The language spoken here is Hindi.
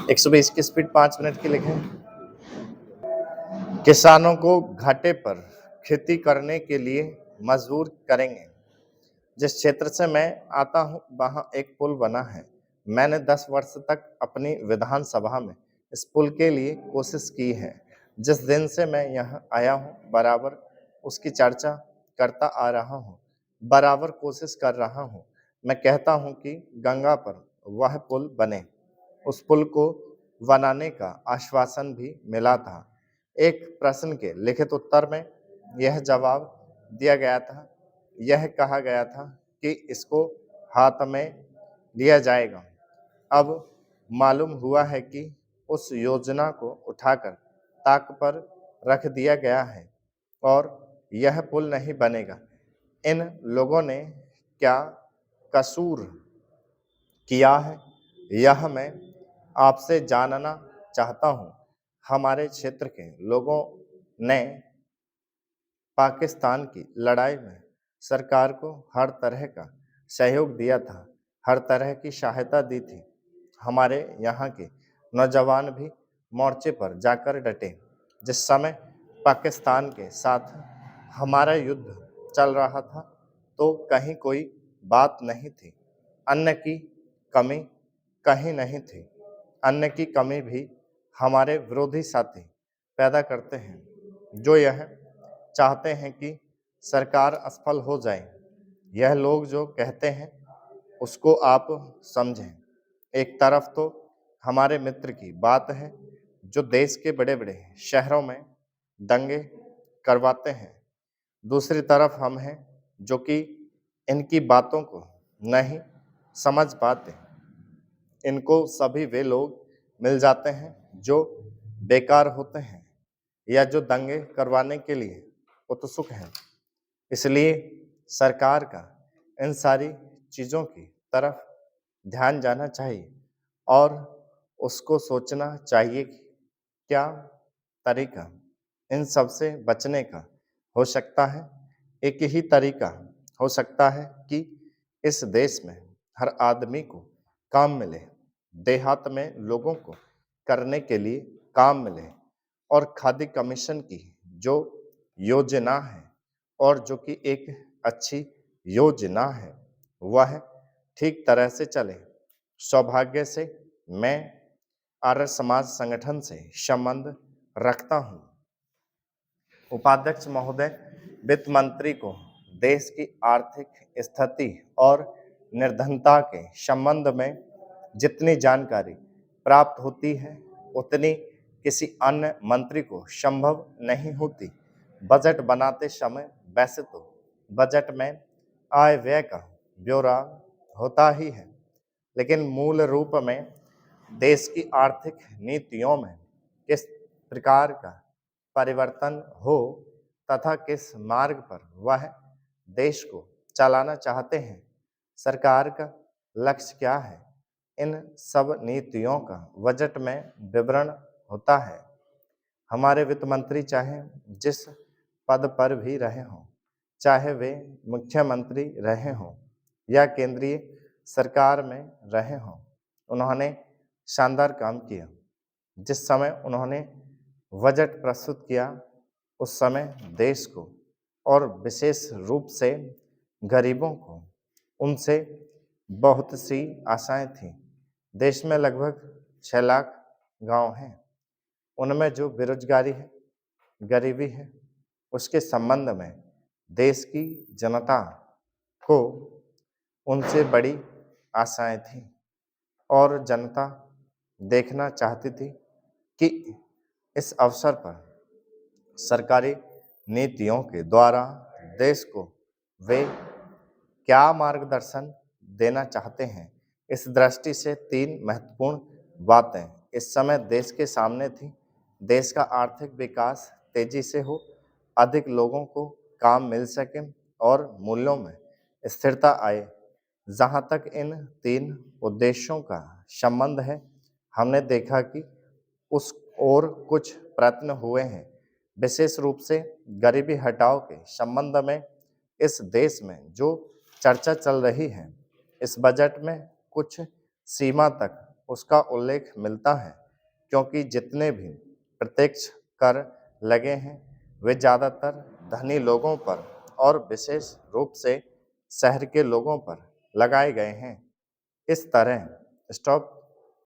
120 की स्पीड 5 मिनट की लिखें। किसानों को घाटे पर खेती करने के लिए मजबूर करेंगे। जिस क्षेत्र से मैं आता हूं वहां एक पुल बना है। मैंने 10 वर्ष तक अपनी विधानसभा में इस पुल के लिए कोशिश की है। जिस दिन से मैं यहाँ आया हूँ बराबर उसकी चर्चा करता आ रहा हूँ, बराबर कोशिश कर रहा हूँ। मैं कहता हूँ कि गंगा पर वह पुल बने। उस पुल को बनाने का आश्वासन भी मिला था। एक प्रश्न के लिखित उत्तर में यह जवाब दिया गया था, यह कहा गया था कि इसको हाथ में लिया जाएगा। अब मालूम हुआ है कि उस योजना को उठाकर ताक पर रख दिया गया है और यह पुल नहीं बनेगा। इन लोगों ने क्या कसूर किया है, यह मैं आपसे जानना चाहता हूं। हमारे क्षेत्र के लोगों ने पाकिस्तान की लड़ाई में सरकार को हर तरह का सहयोग दिया था, हर तरह की सहायता दी थी। हमारे यहाँ के नौजवान भी मोर्चे पर जाकर डटे। जिस समय पाकिस्तान के साथ हमारा युद्ध चल रहा था तो कहीं कोई बात नहीं थी, अन्न की कमी कहीं नहीं थी। अन्न की कमी भी हमारे विरोधी साथी पैदा करते हैं, जो यह चाहते हैं कि सरकार असफल हो जाए। यह लोग जो कहते हैं उसको आप समझें। एक तरफ तो हमारे मित्र की बात है जो देश के बड़े बड़े शहरों में दंगे करवाते हैं, दूसरी तरफ हम हैं जो कि इनकी बातों को नहीं समझ पाते। इनको सभी वे लोग मिल जाते हैं जो बेकार होते हैं या जो दंगे करवाने के लिए उत्सुक हैं। इसलिए सरकार का इन सारी चीज़ों की तरफ ध्यान जाना चाहिए और उसको सोचना चाहिए कि क्या तरीका इन सब से बचने का हो सकता है। एक ही तरीका हो सकता है कि इस देश में हर आदमी को काम मिले, देहात में लोगों को करने के लिए काम मिले और खादी कमीशन की जो योजना है और जो कि एक अच्छी योजना है वह ठीक तरह से चले। सौभाग्य से मैं आर्य समाज संगठन से संबंध रखता हूँ। उपाध्यक्ष महोदय, वित्त मंत्री को देश की आर्थिक स्थिति और निर्धनता के संबंध में जितनी जानकारी प्राप्त होती है उतनी किसी अन्य मंत्री को संभव नहीं होती। बजट बनाते समय वैसे तो बजट में आय व्यय का ब्यौरा होता ही है, लेकिन मूल रूप में देश की आर्थिक नीतियों में किस प्रकार का परिवर्तन हो तथा किस मार्ग पर वह देश को चलाना चाहते हैं, सरकार का लक्ष्य क्या है, इन सब नीतियों का बजट में विवरण होता है। हमारे वित्त मंत्री चाहे जिस पद पर भी रहे हों, चाहे वे मुख्यमंत्री रहे हों या केंद्रीय सरकार में रहे हों, उन्होंने शानदार काम किया। जिस समय उन्होंने बजट प्रस्तुत किया उस समय देश को और विशेष रूप से गरीबों को उनसे बहुत सी आशाएं थीं। देश में लगभग 6 लाख गांव हैं। उनमें जो बेरोजगारी है, गरीबी है, उसके संबंध में देश की जनता को उनसे बड़ी आशाएं थीं और जनता देखना चाहती थी कि इस अवसर पर सरकारी नीतियों के द्वारा देश को वे क्या मार्गदर्शन देना चाहते हैं। इस दृष्टि से 3 महत्वपूर्ण बातें इस समय देश के सामने थी। देश का आर्थिक विकास तेजी से हो, अधिक लोगों को काम मिल सके और मूल्यों में स्थिरता आए। जहाँ तक इन 3 उद्देश्यों का संबंध है, हमने देखा कि उस और कुछ प्रयत्न हुए हैं। विशेष रूप से गरीबी हटाओ के संबंध में इस देश में जो चर्चा चल रही है, इस बजट में कुछ सीमा तक उसका उल्लेख मिलता है, क्योंकि जितने भी प्रत्यक्ष कर लगे हैं वे ज़्यादातर धनी लोगों पर और विशेष रूप से शहर के लोगों पर लगाए गए हैं। इस तरह स्टॉक